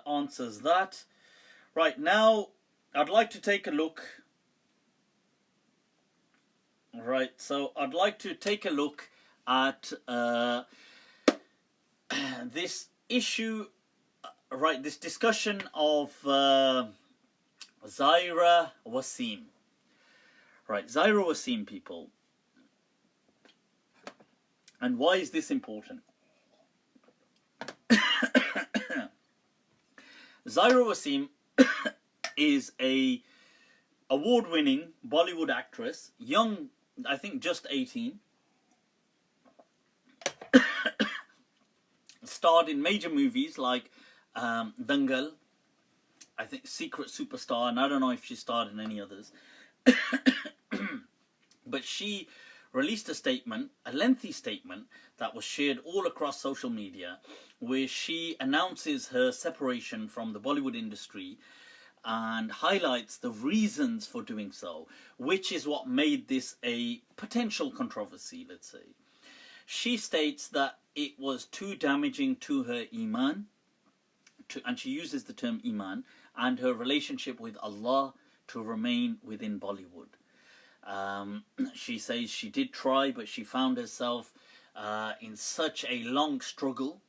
answers that. Right, now I'd like to take a look. Right, so I'd like to take a look at this issue, right, this discussion of Zyra Wasim. Right, Zyra Waseem, people. And why is this important? Zaira Wasim is a award-winning Bollywood actress, young, I think just 18. Starred in major movies like Dangal, I think Secret Superstar, and I don't know if she starred in any others. But she released a statement, a lengthy statement, that was shared all across social media, where she announces her separation from the Bollywood industry and highlights the reasons for doing so, which is what made this a potential controversy, let's say. She states that it was too damaging to her iman, and she uses the term iman, and her relationship with Allah to remain within Bollywood. She says she did try, but she found herself in such a long struggle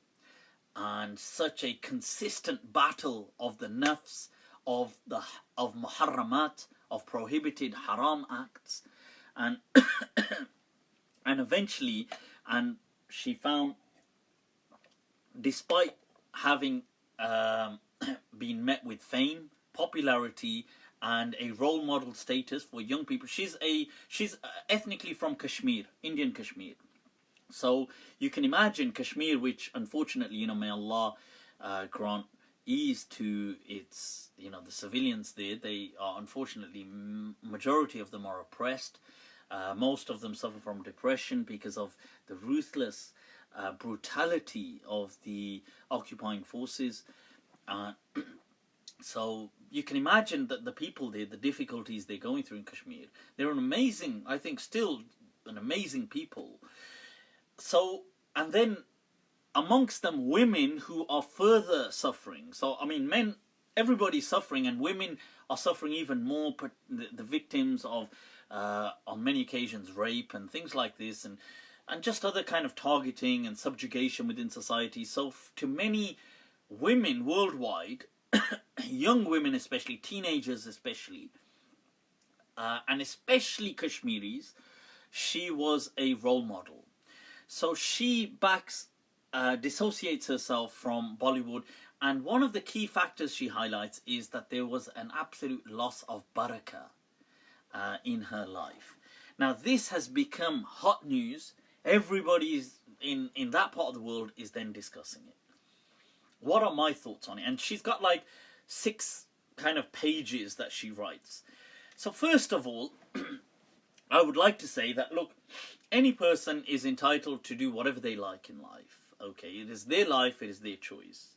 and such a consistent battle of the nafs, of muharramat, of prohibited haram acts, and and eventually, and she found, despite having been met with fame, popularity, and a role model status for young people. She's ethnically from Kashmir, Indian Kashmir. So you can imagine Kashmir, which unfortunately, may Allah grant ease to its, the civilians there. They are unfortunately, majority of them are oppressed. Most of them suffer from depression because of the ruthless brutality of the occupying forces. So you can imagine that the people there, the difficulties they're going through in Kashmir. They're an amazing, I think still an amazing people. So, and then amongst them women who are further suffering. So, I mean, men, everybody's suffering, and women are suffering even more, the victims of, on many occasions, rape and things like this, and just other kind of targeting and subjugation within society. So to many women worldwide, young women especially, teenagers especially, and especially Kashmiris, she was a role model. So she dissociates herself from Bollywood, and one of the key factors she highlights is that there was an absolute loss of barakah in her life. Now this has become hot news. Everybody's in that part of the world is then discussing it. What are my thoughts on it? And she's got like 6 kind of pages that she writes. So first of all, I would like to say that, look, any person is entitled to do whatever they like in life. Okay, it is their life, it is their choice.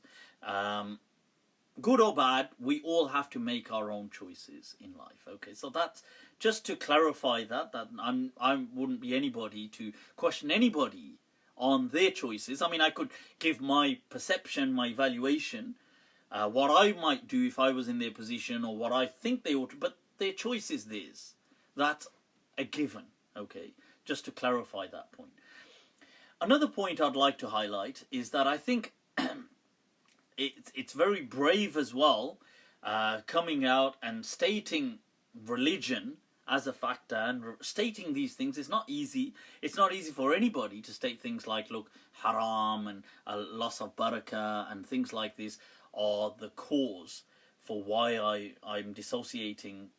Good or bad, we all have to make our own choices in life. Okay, so that's just to clarify that I wouldn't be anybody to question anybody on their choices. I mean, I could give my perception, my evaluation, what I might do if I was in their position, or what I think they ought to, but their choice is theirs. That's a given, okay? Just to clarify that point. Another point I'd like to highlight is that I think it's very brave as well, coming out and stating religion as a factor, and stating these things is not easy. It's not easy for anybody to state things like, look, haram and a loss of barakah and things like this are the cause for why I'm dissociating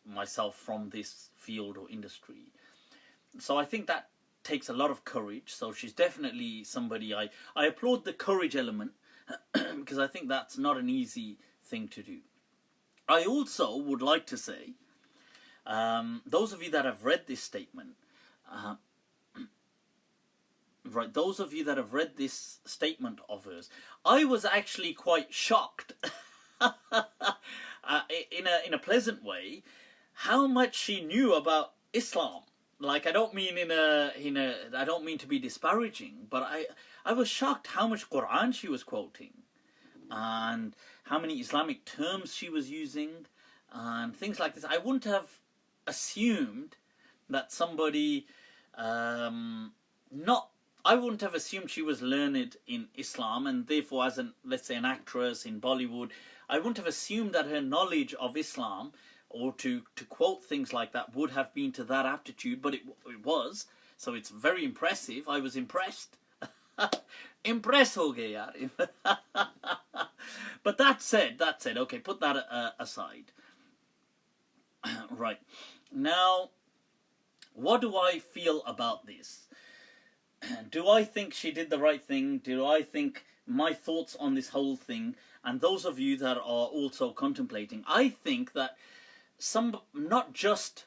myself from this field or industry. So I think that takes a lot of courage. So she's definitely somebody I applaud the courage element, because I think that's not an easy thing to do. I also would like to say, those of you that have read this statement, right, those of you that have read this statement of hers, I was actually quite shocked, in a pleasant way, how much she knew about Islam. Like, I don't mean I don't mean to be disparaging, but I was shocked how much Quran she was quoting. and how many Islamic terms she was using, and things like this. I wouldn't have assumed that somebody, not, I wouldn't have assumed she was learned in Islam, and therefore as an, let's say, an actress in Bollywood, I wouldn't have assumed that her knowledge of Islam, or to quote things like that, would have been to that aptitude, but it was. So it's very impressive. I was impressed. Impress ho gaye yaar. But that said, okay, put that aside. Right. Now, what do I feel about this? Do I think she did the right thing? Do I think my thoughts on this whole thing, and those of you that are also contemplating, I think that not just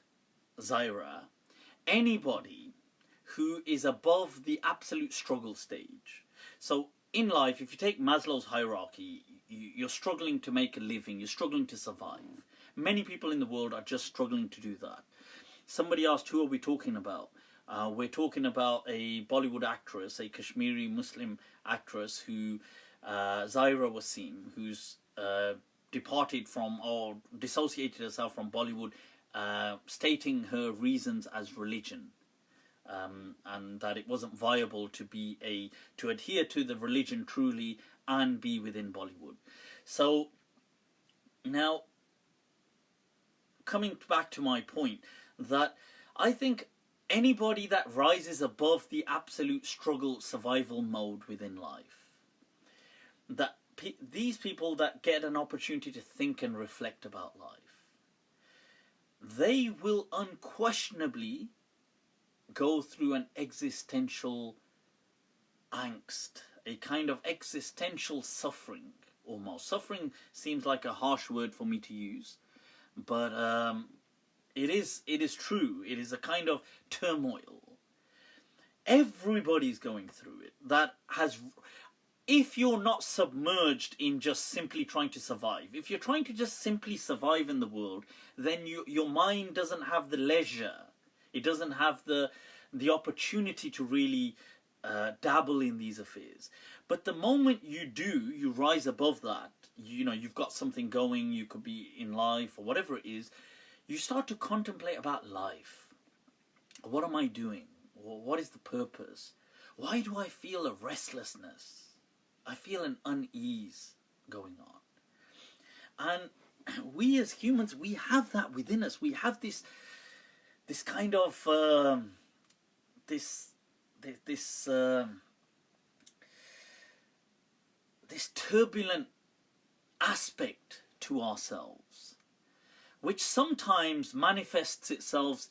Zyra, anybody who is above the absolute struggle stage. So in life, if you take Maslow's hierarchy, you're struggling to make a living, you're struggling to survive. Many people in the world are just struggling to do that. Somebody asked, who are we talking about? We're talking about a Bollywood actress, a Kashmiri Muslim actress who, Zaira Wasim, who's departed from or dissociated herself from Bollywood, stating her reasons as religion, and that it wasn't viable to adhere to the religion truly and be within Bollywood. So now, coming back to my point, that I think anybody that rises above the absolute struggle survival mode within life, that these people that get an opportunity to think and reflect about life, they will unquestionably go through an existential angst, a kind of existential suffering almost. Suffering seems like a harsh word for me to use, but it is true. It is a kind of turmoil. Everybody's going through it. That has, if you're not submerged in just simply trying to survive, if you're trying to just simply survive in the world, then your mind doesn't have the leisure. It doesn't have the opportunity to really dabble in these affairs. But the moment you do, you rise above that. You know, you've got something going. You could be in life or whatever it is. You start to contemplate about life. What am I doing? What is the purpose? Why do I feel a restlessness? I feel an unease going on. And we as humans, we have that within us. We have this kind of this turbulent aspect to ourselves, which sometimes manifests itself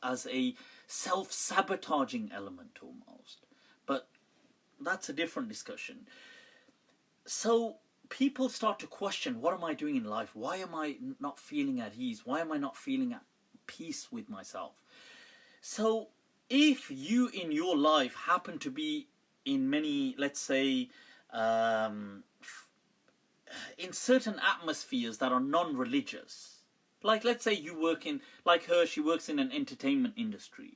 as a self-sabotaging element almost. But that's a different discussion. So people start to question, what am I doing in life? Why am I not feeling at ease? Why am I not feeling at peace with myself? So if you in your life happen to be in many, let's say, in certain atmospheres that are non-religious, like let's say you work in, like her, she works in an entertainment industry,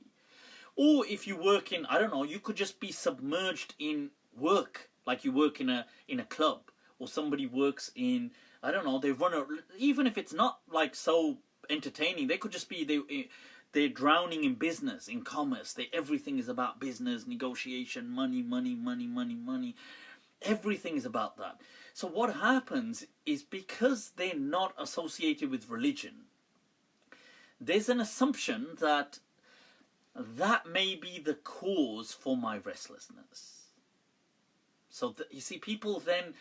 or if you work in, I don't know, you could just be submerged in work, like you work in a club, or somebody works in, I don't know, they run a, even if it's not like so entertaining, they could just be, they're drowning in business, in commerce. Everything is about business, negotiation, money. Everything is about that. So what happens is, because they're not associated with religion, there's an assumption that that may be the cause for my restlessness. So you see, people then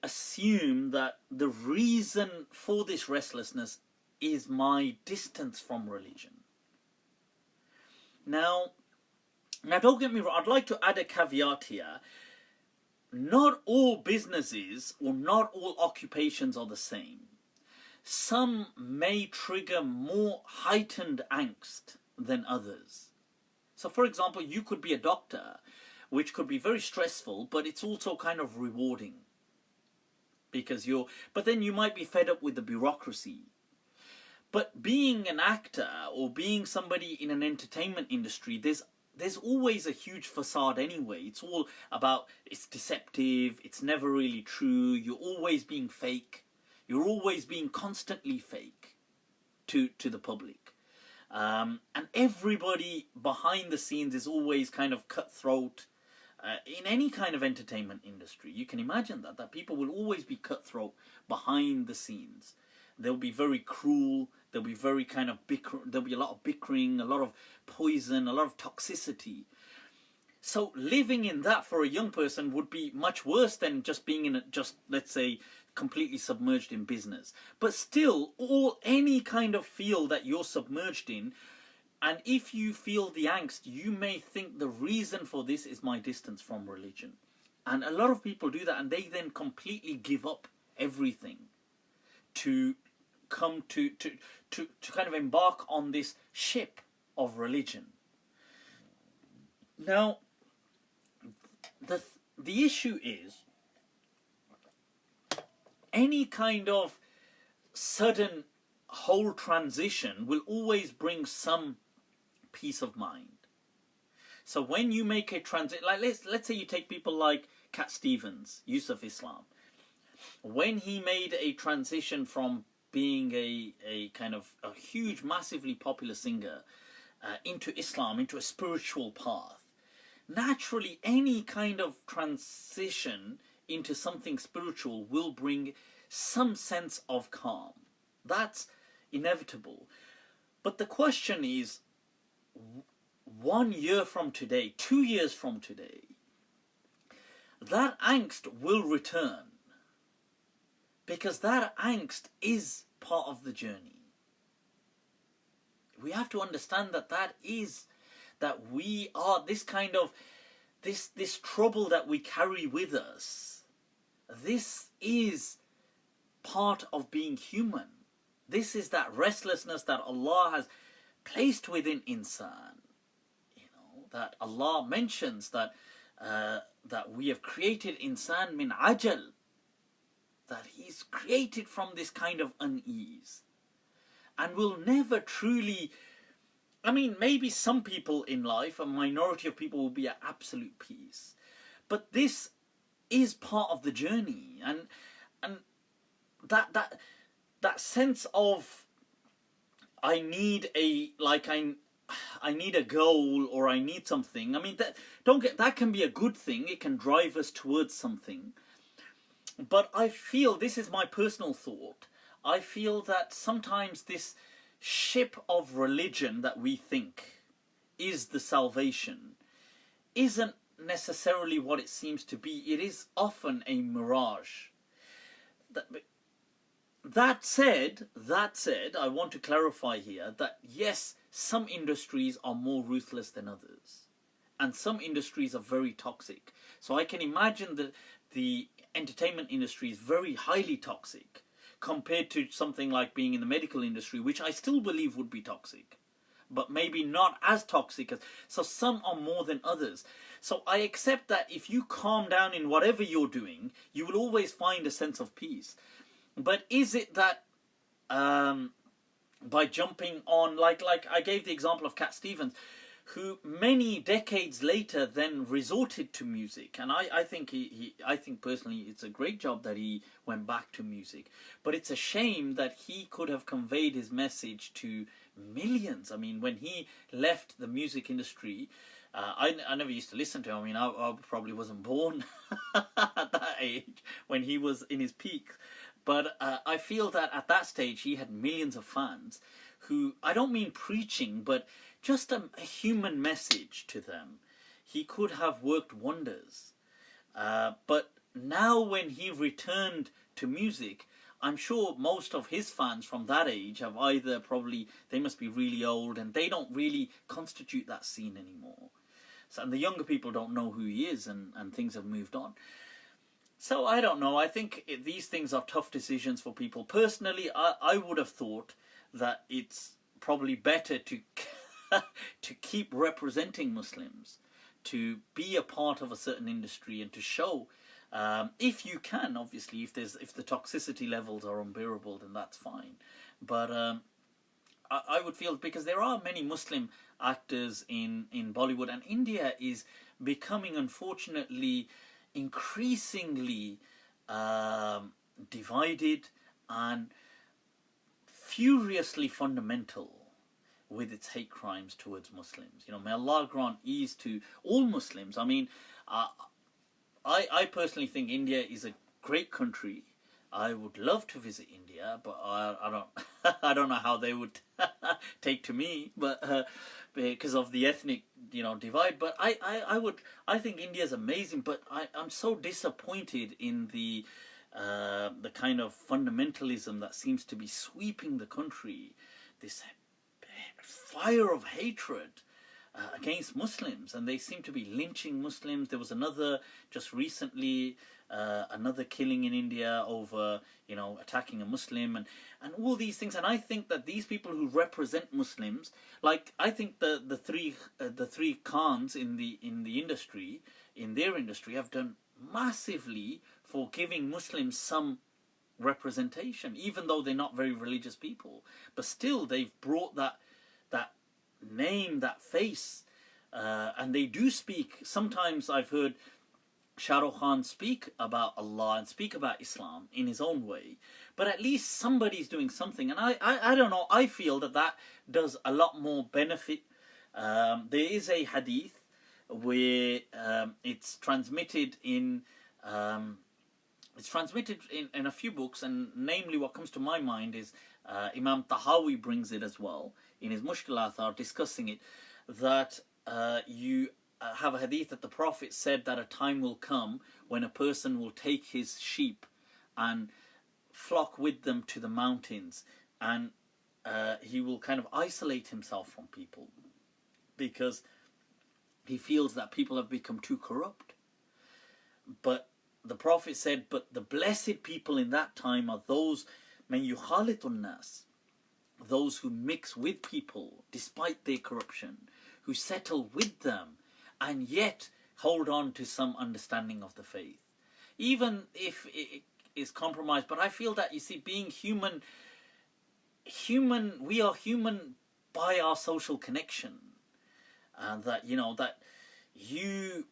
assume that the reason for this restlessness is my distance from religion. Now don't get me wrong, I'd like to add a caveat here. Not all businesses or not all occupations are the same. Some may trigger more heightened angst than others. So for example, you could be a doctor, which could be very stressful, but it's also kind of rewarding. Because but then you might be fed up with the bureaucracy. But being an actor or being somebody in an entertainment industry, there's there's always a huge facade anyway. It's all about, it's deceptive, it's never really true, you're always being fake, you're always being constantly fake to the public. And everybody behind the scenes is always kind of cutthroat. In any kind of entertainment industry, you can imagine that people will always be cutthroat behind the scenes. They'll be very cruel, there'll be very kind of there'll be a lot of bickering, a lot of poison, a lot of toxicity. So living in that for a young person would be much worse than just being in let's say, completely submerged in business. But still, any kind of field that you're submerged in, and if you feel the angst, you may think the reason for this is my distance from religion. And a lot of people do that, and they then completely give up everything to come to kind of embark on this ship of religion. Now, the issue is, any kind of sudden whole transition will always bring some peace of mind. So when you make a transition, like let's say you take people like Cat Stevens, Yusuf Islam, when he made a transition from being a kind of a huge, massively popular singer into Islam, into a spiritual path, naturally any kind of transition into something spiritual will bring some sense of calm. That's inevitable. But the question is, 1 year from today, 2 years from today, that angst will return, because that angst is part of the journey. We have to understand that we are this kind of this trouble that we carry with us. This is part of being human. This is that restlessness that Allah has placed within insan. You know, that Allah mentions that we have created insan min ajal, that he's created from this kind of unease, and will never truly, I mean, maybe some people in life, a minority of people, will be at absolute peace, but this is part of the journey. And that sense of I need a goal, or I need something. I mean, that can be a good thing. It can drive us towards something. But I feel, this is my personal thought, I feel that sometimes this ship of religion that we think is the salvation isn't necessarily what it seems to be. It is often a mirage. That said, I want to clarify here that yes, some industries are more ruthless than others, and some industries are very toxic. So I can imagine that the entertainment industry is very highly toxic compared to something like being in the medical industry, which I still believe would be toxic, but maybe not as toxic as. So some are more than others. So I accept that if you calm down in whatever you're doing, you will always find a sense of peace. But is it that by jumping on, like I gave the example of Cat Stevens, who many decades later then resorted to music, and I think I think personally it's a great job that he went back to music, but it's a shame that he could have conveyed his message to millions. I mean, when he left the music industry, I never used to listen to him. I mean, I probably wasn't born at that age when he was in his peak. But I feel that at that stage he had millions of fans who, I don't mean preaching, but just a human message to them. He could have worked wonders. But now when he returned to music, I'm sure most of his fans from that age have either they must be really old and they don't really constitute that scene anymore. So, and the younger people don't know who he is, and things have moved on. So I don't know. I think these things are tough decisions for people. Personally, I would have thought that it's probably better to to keep representing Muslims, to be a part of a certain industry, and to show, if you can, obviously, if the toxicity levels are unbearable, then that's fine. But I would feel, because there are many Muslim actors in Bollywood, and India is becoming, unfortunately, increasingly divided and furiously fundamental with its hate crimes towards Muslims. May Allah grant ease to all Muslims. I mean, I personally think India is a great country. I would love to visit India, but I don't I don't know how they would take to me, but because of the ethnic divide. But I think India is amazing, but I'm so disappointed in the kind of fundamentalism that seems to be sweeping the country. This fire of hatred against Muslims, and they seem to be lynching Muslims. There was another just recently, another killing in India over attacking a Muslim, and all these things. And I think that these people who represent Muslims, like I think the three Khans in the industry, in their industry, have done massively for giving Muslims some representation, even though they're not very religious people. But still, they've brought that name, that face, and they do speak. Sometimes I've heard Shah Rukh Khan speak about Allah and speak about Islam in his own way, but at least somebody's doing something. And I don't know, I feel that does a lot more benefit. There is a hadith where it's transmitted in a few books, and namely what comes to my mind is Imam Tahawi brings it as well in his Mushkil Athar, discussing it, that you have a hadith that the Prophet said that a time will come when a person will take his sheep and flock with them to the mountains, and he will kind of isolate himself from people because he feels that people have become too corrupt. But the Prophet said, but the blessed people in that time are those men yukhalitun nas, those who mix with people despite their corruption, who settle with them and yet hold on to some understanding of the faith, even if it is compromised. But I feel that, you see, being human, we are human by our social connection, and that that you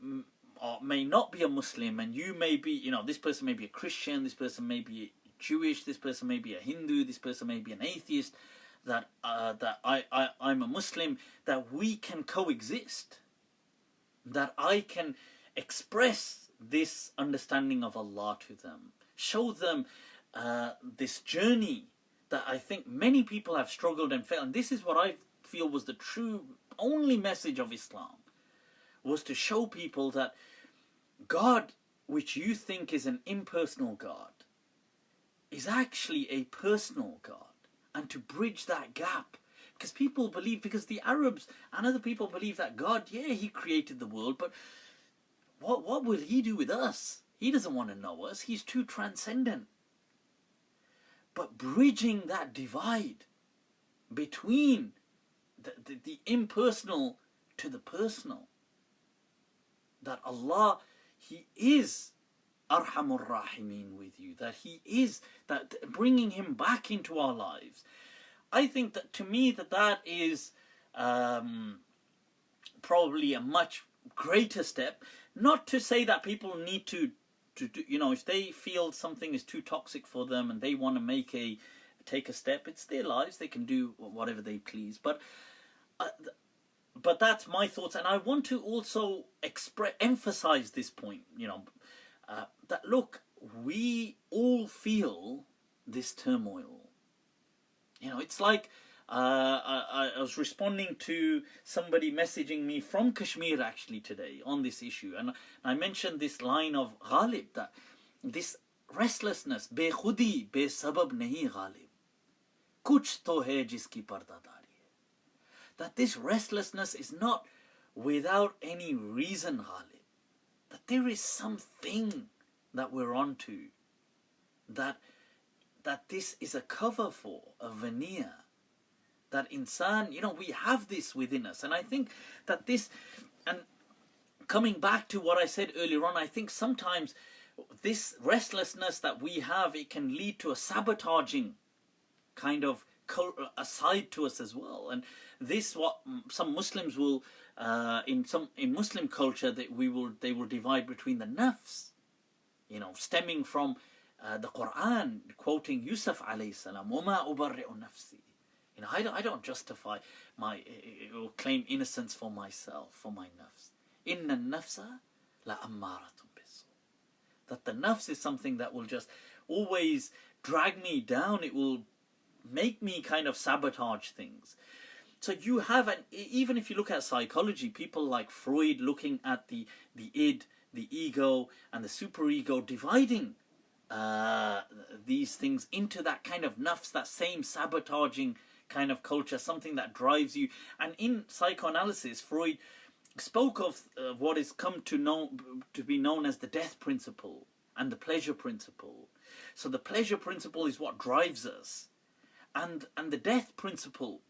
may not be a Muslim, and you may be, this person may be a Christian, this person may be Jewish, this person may be a Hindu, this person may be an atheist, that I'm a Muslim, that we can coexist, that I can express this understanding of Allah to them, show them this journey that I think many people have struggled and failed. And this is what I feel was the true only message of Islam, was to show people that God, which you think is an impersonal God, is actually a personal God, and to bridge that gap. Because people believe, because the Arabs and other people believe that God, yeah, he created the world, but what will he do with us? He doesn't want to know us. He's too transcendent. But bridging that divide between the impersonal to the personal, that Allah, he is Arhamur Rahimin with you, that he is, that bringing him back into our lives. I think that, to me, that is probably a much greater step. Not to say that people need to do, if they feel something is too toxic for them and they want to take a step, it's their lives, they can do whatever they please. But that's my thoughts, and I want to also emphasize this point, that look, we all feel this turmoil. It's like I was responding to somebody messaging me from Kashmir actually today on this issue, and I mentioned this line of Ghalib, that this restlessness, bekhudi besabab nahi Ghalib, kuch to hai jiski pardadari hai, that this restlessness is not without any reason, Ghalib, that there is something that we're onto, that this is a cover for, a veneer, that insan, we have this within us. And I think that this, and coming back to what I said earlier on, I think sometimes this restlessness that we have, it can lead to a sabotaging kind of a side to us as well. And this, what some Muslims will, in Muslim culture, that they will divide between the nafs, stemming from the Quran, quoting Yusuf alayhi salam, وَمَا أُبَرِّئُ نَفْسِي. I don't justify or claim innocence for myself, for my nafs. إِنَّ النَّفْسَ لَأَمَّارَةٌ بِالسُّوءِ. That the nafs is something that will just always drag me down. It will make me kind of sabotage things. So you have, even if you look at psychology, people like Freud looking at the id, the ego, and the superego, dividing these things into that kind of nafs, that same sabotaging kind of culture, something that drives you. And in psychoanalysis, Freud spoke of what is come to be known as the death principle and the pleasure principle. So the pleasure principle is what drives us, and the death principle,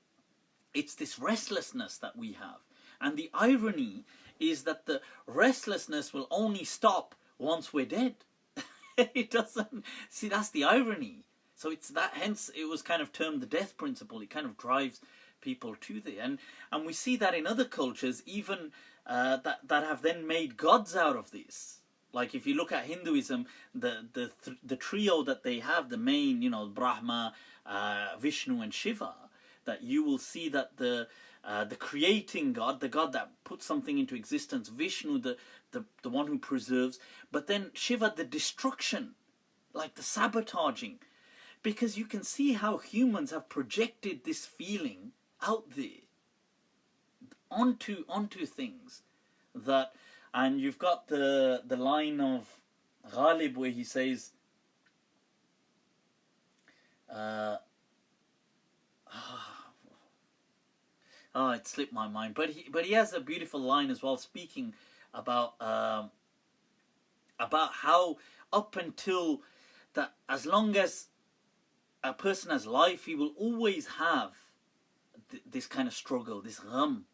it's this restlessness that we have. And the irony is that the restlessness will only stop once we're dead. It doesn't, see, that's the irony. So it's that, hence it was kind of termed the death principle. It kind of drives people to there. And we see that in other cultures, even that have then made gods out of this. Like if you look at Hinduism, the trio that they have, the main, Brahma, Vishnu and Shiva, that you will see that the creating God, the God that puts something into existence, Vishnu, the one who preserves, but then Shiva, the destruction, like the sabotaging. Because you can see how humans have projected this feeling out there onto things that, and you've got the line of Ghalib where he says, it slipped my mind, but he has a beautiful line as well, speaking about how up until that, as long as a person has life, he will always have this kind of struggle, this gham.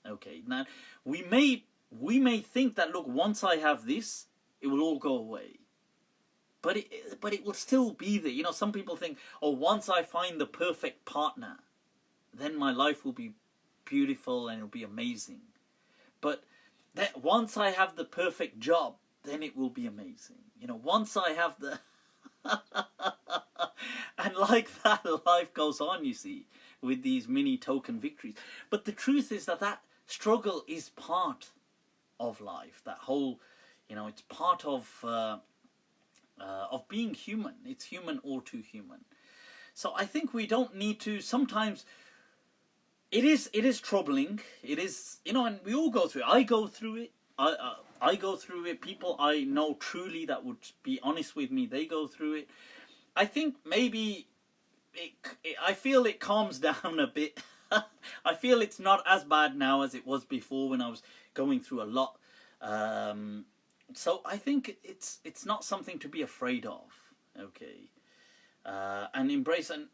Okay, now we may think that, look, once I have this, it will all go away, but it will still be there. Some people think, oh, once I find the perfect partner, then my life will be beautiful and it'll be amazing. But that once I have the perfect job, then it will be amazing. Once I have the and like that, life goes on, you see, with these mini token victories. But the truth is that struggle is part of life. That whole, it's part of being human. It's human, all too human. So I think we don't need to. Sometimes it is troubling. It is, and we all go through it. I go through it. I go through it. People I know truly that would be honest with me, they go through it. I think maybe I feel it calms down a bit. I feel it's not as bad now as it was before when I was going through a lot. So I think it's not something to be afraid of. Okay, and embrace. And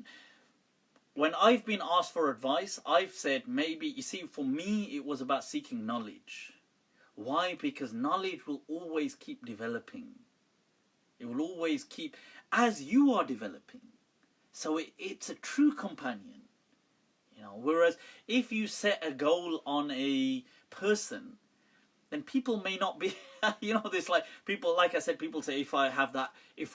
when I've been asked for advice, I've said maybe, you see, for me it was about seeking knowledge. Why? Because knowledge will always keep developing. It will always keep, as you are developing. So it's a true companion. Whereas if you set a goal on a person, then people may not be, this, like people, like I said, people say, if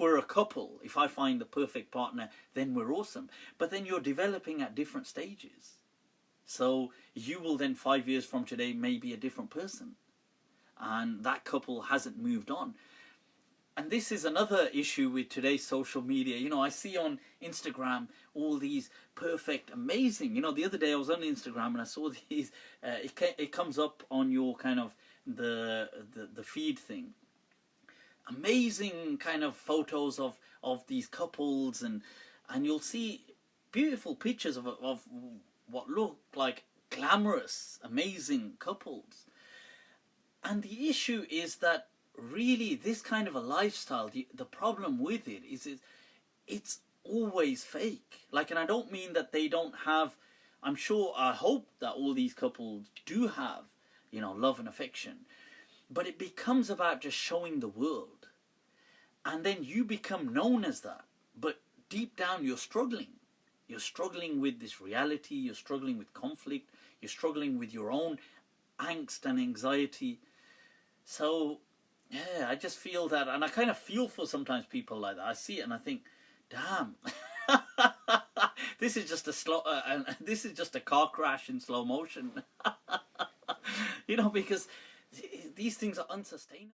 we're a couple, if I find the perfect partner, then we're awesome. But then you're developing at different stages. So you will then 5 years from today may be a different person. And that couple hasn't moved on. And this is another issue with today's social media. I see on Instagram all these perfect, amazing. The other day I was on Instagram and I saw these. It comes up on your kind of the feed thing. Amazing kind of photos of these couples, and you'll see beautiful pictures of what look like glamorous, amazing couples. And the issue is that really this kind of a lifestyle, the problem with it is it's always fake. And I don't mean that they don't have, I hope that all these couples do have, love and affection. But it becomes about just showing the world. And then you become known as that. But deep down you're struggling. you're struggling with this reality, you're struggling with conflict, you're struggling with your own angst and anxiety. So, yeah, I just feel that, and I kind of feel for sometimes people like that. I see it and I think, damn, this is just this is just a car crash in slow motion. You know, because these things are unsustainable.